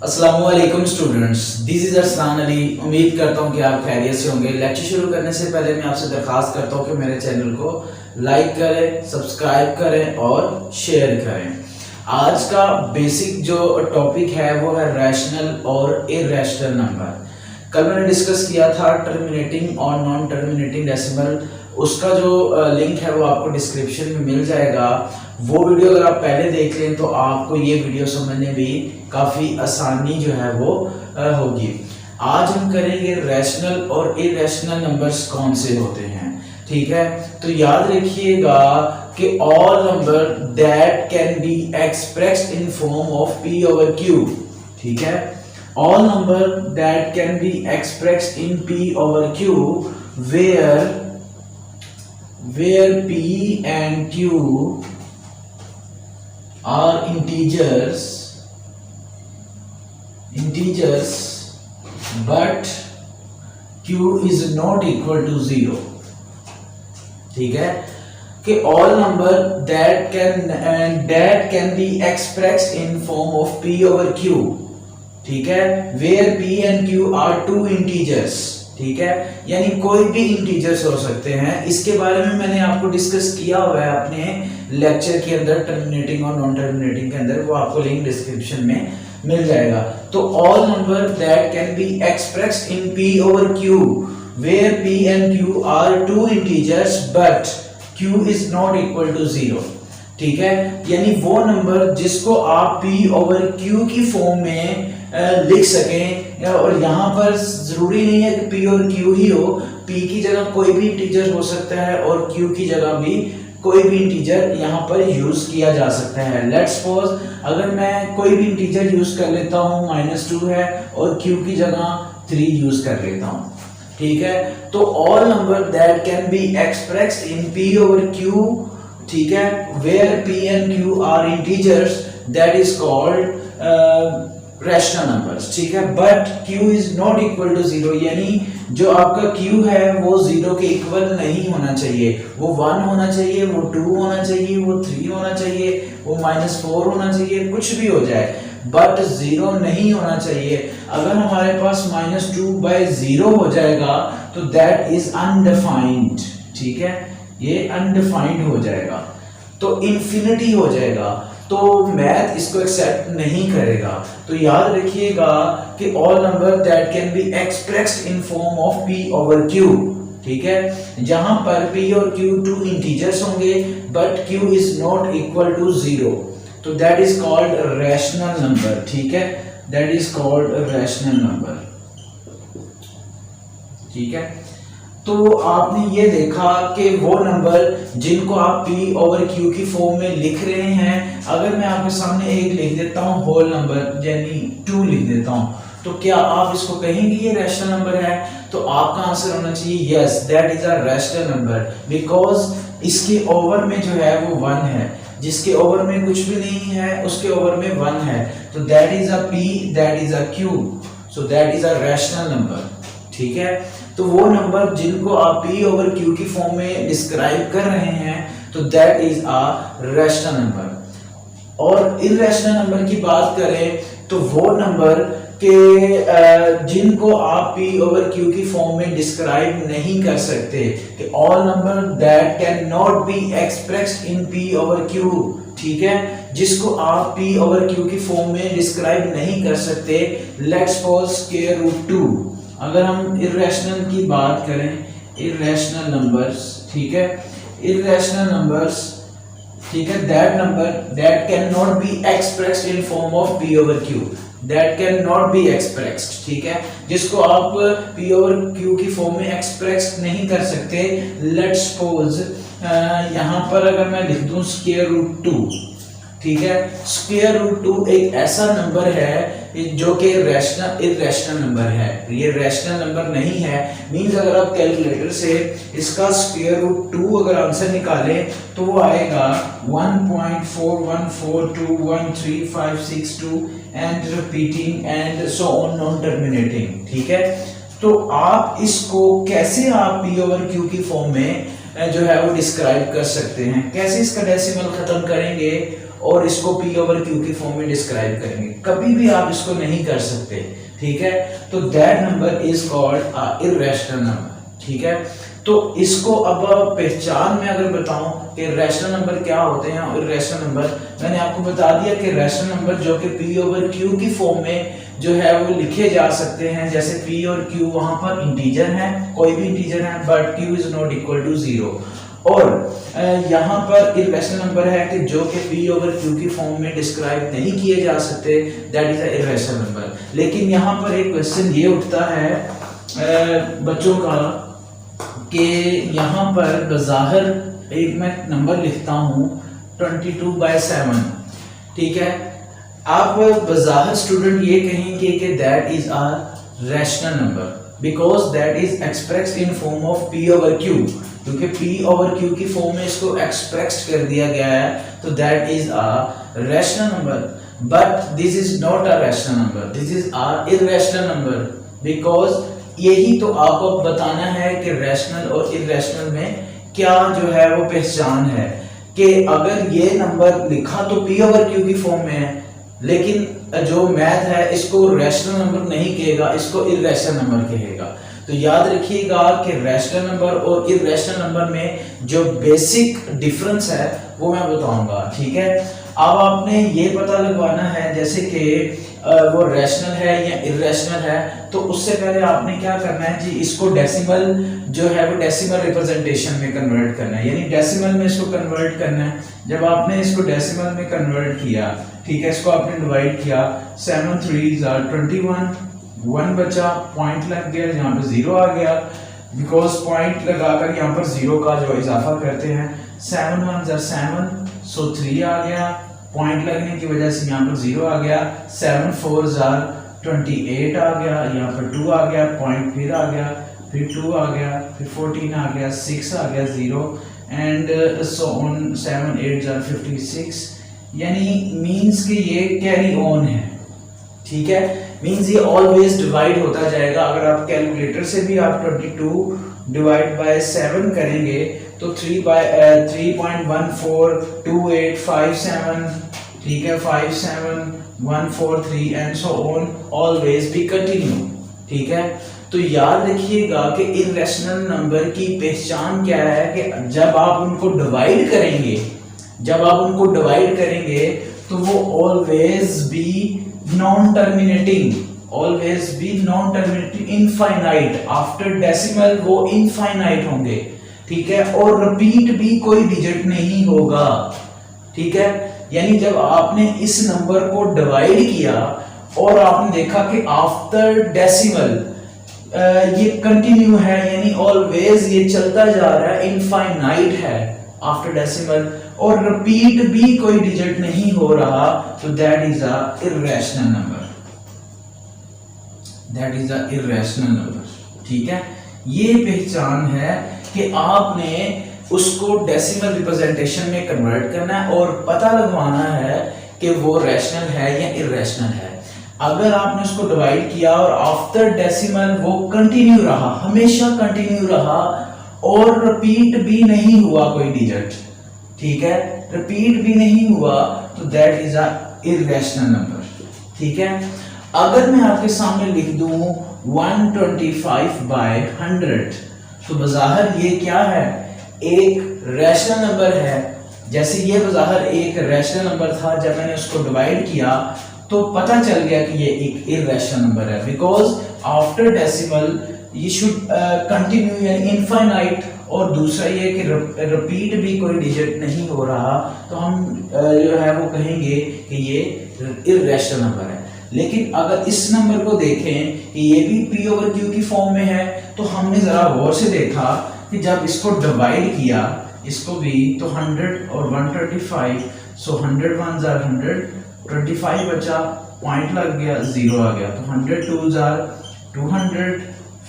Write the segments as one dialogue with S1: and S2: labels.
S1: अस्सलामुअलैकुम students, this is Arsalan Ali. उम्मीद करता हूँ कि आप खैरियत से होंगे। लेक्चर शुरू करने से पहले मैं आपसे दरख्वास्त करता हूँ कि मेरे चैनल को लाइक करें, सब्सक्राइब करें और शेयर करें। आज का बेसिक जो टॉपिक है वो है रैशनल और इरैशनल नंबर। कल मैंने डिस्कस किया था टर्मिनेटिंग और नॉन टर्मिनेटिंग डेसिमल। उसका जो लिंक है वो आपको डिस्क्रिप्शन में मिल जाएगा। वो वीडियो अगर आप पहले देख लें तो आपको ये वीडियो समझने भी काफ़ी आसानी जो है वो होगी। आज हम करेंगे रैशनल और इरैशनल नंबर्स कौन से होते हैं। ठीक है, तो याद रखिएगा कि all number that can be expressed in form of p over q। ठीक है, all number that can be expressed in p over q where p and q are integers but q is not equal to 0। ठीक है, कि all number that can be expressed in form of p over q। ठीक है, where p and q are two integers। ठीक है, यानी कोई भी इंटीजर्स हो सकते हैं। इसके बारे में मैंने आपको डिस्कस किया हुआ है अपने लेक्चर के अंदर, टर्मिनेटिंग और नॉन टर्मिनेटिंग के अंदर। वो आपको लिंक डिस्क्रिप्शन में मिल जाएगा। तो all number that can be expressed in p over q where p and q are two integers but q is not equal to 0। ठीक है, यानी वो नंबर जिसको आप p ओवर q की फॉर्म में लिख सकें। और यहाँ पर जरूरी नहीं है कि p और q ही हो, p की जगह कोई भी इंटीजर हो सकता है और q की जगह भी कोई भी इंटीजर यहाँ पर यूज किया जा सकता है। लेट्स सपोज अगर मैं कोई भी इंटीजर यूज कर लेता हूँ, -2 है और q की जगह 3 यूज कर लेता हूँ। ठीक है, तो all number that can be expressed in p over q, ठीक है, where p and q are integers that is called rational numbers. ठीक है, but q is not equal to 0, यानी जो आपका q है वो 0 के इक्वल नहीं होना चाहिए। वो 1 होना चाहिए, वो 2 होना चाहिए, वो 3 होना चाहिए, वो -4 होना चाहिए, कुछ भी हो जाए, बट 0 नहीं होना चाहिए। अगर हमारे पास -2/0 हो जाएगा तो दैट इज अनडिफाइंड। ठीक है, ये अनडिफाइंड हो जाएगा, तो इंफिनिटी हो जाएगा, तो मैथ इसको एक्सेप्ट नहीं करेगा। तो याद रखिएगा कि all number that can be expressed in form of p over q। ठीक है, जहां पर p और q टू इंटीजर्स होंगे but q is not equal to 0, तो that is called rational number. ठीक है, that is called rational number. ठीक है, तो आपने ये देखा कि वो नंबर जिनको आप p ओवर q की फॉर्म में लिख रहे हैं, अगर मैं आपके सामने एक लिख देता हूँ होल नंबर यानी 2 लिख देता हूँ, तो क्या आप इसको कहेंगे ये रैशनल नंबर है? तो आपका आंसर होना चाहिए yes, that is a rational number, because इसके ओवर में जो है वो 1 है, जिसके ओवर में कुछ भी नहीं है उसके ओवर में 1 है, तो that is a p, that is a q, so that is a rational number. ठीक है, तो वो नंबर जिनको आप p ओवर q की फॉर्म में डिस्क्राइब कर रहे हैं तो that is a rational number. और इरैशनल नंबर की बात करें तो वो नंबर के जिनको आप p ओवर q की फॉर्म में डिस्क्राइब नहीं कर सकते, कि all number that can not be expressed in p over q। ठीक है, जिसको आप p ओवर q की फॉर्म में डिस्क्राइब नहीं कर सकते। Let's suppose square root 2। अगर हम इरैशनल की बात करें, इरैशनल नंबर्स, ठीक है, इरैशनल नंबर्स, ठीक है, that number that can not be expressed in form of p over q, that can not be expressed. ठीक है, जिसको आप p ओवर q की फॉर्म में एक्सप्रेस नहीं कर सकते। लेट्स सपोज यहाँ पर अगर मैं लिख दूं स्क्वायर रूट 2, ठीक है, स्क्वायर रूट 2 एक ऐसा नंबर है जो कि इरैशनल नंबर है, ये रैशनल नंबर नहीं है। मींस अगर आप कैलकुलेटर से इसका स्क्वायर रूट 2 अगर आंसर निकालें तो वो आएगा 1.41421356 and repeating and so on non terminating. ठीक है, तो आप इसको कैसे आप p ओवर q की फॉर्म में जो है वो डिस्क्राइब कर सकते हैं, कैसे इसका डेसिमल खत्म करेंगे और इसको p ओवर q की फॉर्म में डिस्क्राइब करेंगे, कभी भी आप इसको नहीं कर सकते, ठीक है। तो that number is called irrational number, ठीक है। तो इसको अब पहचान में अगर बताऊं कि रैशनल नंबर क्या होते हैं और इर्रेशनल नंबर, मैंने आपको बता दिया कि रैशनल नंबर जो कि p ओवर q की फॉर्म में जो है वो लिखे जा सकते हैं, जैसे p और q वहां पर इंटीजर हैं, कोई भी इंटीजर है, but q is not equal to 0। और यहाँ पर इर्रेशनल नंबर है कि जो कि p ओवर q की फॉर्म में डिस्क्राइब नहीं किए जा सकते, that is a irrational number. लेकिन यहाँ पर एक क्वेश्चन ये उठता है बच्चों का कि यहाँ पर बज़ाहिर एक मैं नंबर लिखता हूँ 22/7, ठीक है। आप बज़ाहिर स्टूडेंट ये कहेंगे कि that is a rational number because that is expressed in form of p over q, क्योंकि p ओवर q की फॉर्म में इसको एक्सप्रेस कर दिया गया है, तो that is a rational number. But this is not a rational number, this is a irrational number, because यही तो आपको बताना है कि रैशनल और इर्रेशनल में क्या जो है वो पहचान है, कि अगर ये नंबर लिखा तो p ओवर q की फॉर्म में है, लेकिन जो मैथ है इसको रैशनल नंबर नहीं कहेगा, इसको इर्रेशनल नंबर कहेगा। तो याद रखिएगा कि रैशनल नंबर और इर्रेशनल नंबर में जो बेसिक डिफरेंस है वो मैं बताऊंगा, ठीक है। अब आपने ये पता लगवाना है जैसे कि वो रैशनल है या इर्रेशनल है, तो उससे पहले आपने क्या करना है जी, इसको डेसिमल जो है वो डेसिमल रिप्रेजेंटेशन में कन्वर्ट करना है, यानी डेसिमल में इसको कन्वर्ट करना है। जब आपने इसको डेसिमल में कन्वर्ट किया, ठीक है, इसको आपने डिवाइड किया, 7 3 21, 1 बचा, पॉइंट लग गया, यहाँ पे 0 आ गया, बिकॉज पॉइंट लगाकर यहाँ पर 0 का जो इजाफा करते हैं, 7 1 7, सो 3 आ गया, पॉइंट लगने की वजह से यहाँ पर 0 आ गया, 7 4 28 आ गया, यहाँ पर 2 आ गया, पॉइंट फिर आ गया, फिर 2 आ गया, फिर 14 आ गया, 6 आ गया, 0 एंड सो ऑन, 7 8 56, यानी मींस कि ये कैरी ऑन है, ठीक है। मींस ये ऑलवेज डिवाइड होता जाएगा। अगर आप कैलकुलेटर से भी आप 22 डिवाइड बाय 7 करेंगे तो 3.142857, ठीक है, 57143 and so on, always be continue, ठीक है। तो याद रखिएगा कि इर्रेशनल नंबर की पहचान क्या है कि जब आप उनको डिवाइड करेंगे, जब आप उनको डिवाइड करेंगे तो वो always be non terminating, always be non terminating, infinite, after decimal वो इनफाइनाइट होंगे, ठीक है, और रिपीट भी कोई डिजिट नहीं होगा, ठीक है। यानी जब आपने इस नंबर को डिवाइड किया और आपने देखा कि आफ्टर डेसिमल ये कंटिन्यू है, यानी ऑलवेज ये चलता जा रहा है, इनफाइनाइट है आफ्टर डेसिमल, और रिपीट भी कोई डिजिट नहीं हो रहा, तो that is a irrational number, that is a irrational number, ठीक है। ये पहचान है कि आपने उसको डेसिमल रिप्रेजेंटेशन में कन्वर्ट करना है और पता लगवाना है कि वो रैशनल है या इर्रेशनल है। अगर आपने उसको डिवाइड किया और आफ्टर डेसिमल वो कंटिन्यू रहा, हमेशा कंटिन्यू रहा और रिपीट भी नहीं हुआ कोई डिजिट, ठीक है, रिपीट भी नहीं हुआ, तो that is a irrational number, ठीक है। अगर मैं आपके सामने लिख दूं 125/100, तो बज़ाहिर ये क्या है, एक रैशनल नंबर है। जैसे ये बज़ाहिर एक रैशनल नंबर था, जब मैंने उसको डिवाइड किया तो पता चल गया कि ये एक इर्रेशनल नंबर है, बिकॉज आफ्टर डेसिमल ये शुड कंटिन्यू यानी इनफाइनाइट, और दूसरा ये कि रिपीट भी कोई डिजिट नहीं हो रहा, तो हम जो है वो कहेंगे कि ये इर्रेशनल नंबर है। लेकिन अगर इस नंबर को देखें कि ये भी p ओवर q की फॉर्म में है, तो हमने जरा गौर से देखा कि जब इसको डिवाइड किया इसको भी, तो 100 और 125, सो 100 1 100, 25 बचा, पॉइंट लग गया, 0 आ गया, तो 100 2 200,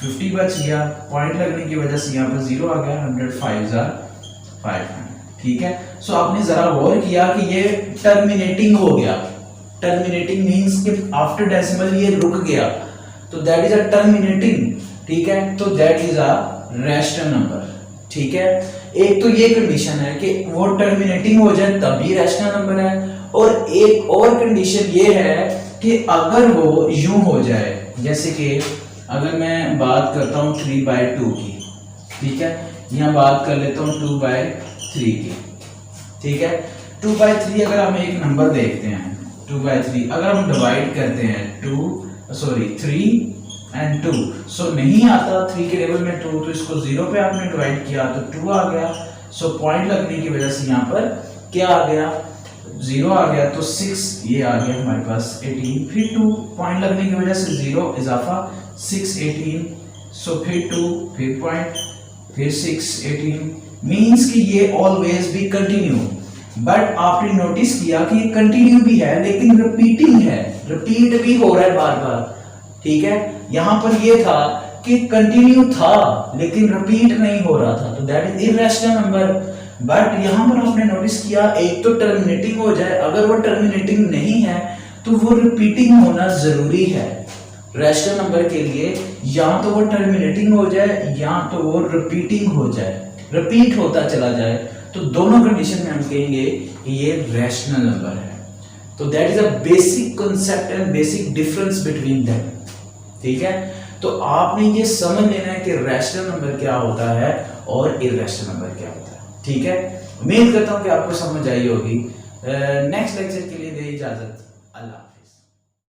S1: 50 बच गया, पॉइंट लगने की वजह से यहाँ पर 0 आ गया, 100 5 500, ठीक है। सो आपने जरा गौर किया कि ये टर्मिनेटिंग हो गया, टर्मिनेटिंग मींस कि आफ्टर डेसिमल ये रुक गया, तो दैट इज अ टर्मिनेटिंग, ठीक है, तो that is a rational number, ठीक है। एक तो ये कंडीशन है कि वो टर्मिनेटिंग हो जाए तभी रैशनल नंबर है, और एक और कंडीशन ये है कि अगर वो यूं हो जाए, जैसे कि अगर मैं बात करता हूँ 3/2 की, ठीक है, यहाँ बात कर लेता हूँ 2/3 की, ठीक है। 2/3 अगर हम एक नंबर देखते हैं, 2/3 अगर हम डिवाइड करते हैं 3 एंड 2, सो नहीं आता 3 के टेबल में 2, तो इसको 0 पे आपने डिवाइड किया तो 2 आ गया। सो पॉइंट लगने की वजह से यहाँ पर क्या आ गया, 0 आ गया, तो 6 ये आ गया हमारे पास 18, फिर 2 पॉइंट लगने की वजह से 0 इजाफा 6 18, सो फिर 2 फिर पॉइंट फिर 6 18, मींस कि ये ऑलवेज भी कंटिन्यू। बट आपने नोटिस किया कि ये कंटिन्यू भी है लेकिन रिपीटिंग है, रिपीट भी हो रहा है बार बार, ठीक है। यहां पर ये था कि कंटिन्यू था लेकिन रिपीट नहीं हो रहा था, तो that is irrational number. But यहां पर आपने नोटिस किया एक तो टर्मिनेटिंग हो जाए, अगर वो टर्मिनेटिंग नहीं है तो वो रिपीटिंग होना जरूरी है रैशनल नंबर के लिए, या तो वो टर्मिनेटिंग हो जाए या तो वो रिपीटिंग हो जाए, रिपीट होता चला जाए, तो दोनों कंडीशन में हम कहेंगे कि ये रैशनल नंबर है। तो that is a basic concept and basic difference between them, ठीक है। तो आपने ये समझ लेना है कि रैशनल नंबर क्या होता है और इररेशनल नंबर क्या होता है, ठीक है। उम्मीद करता हूं कि आपको समझ आई होगी। नेक्स्ट लेक्चर के लिए दे इजाजत, अल्लाह।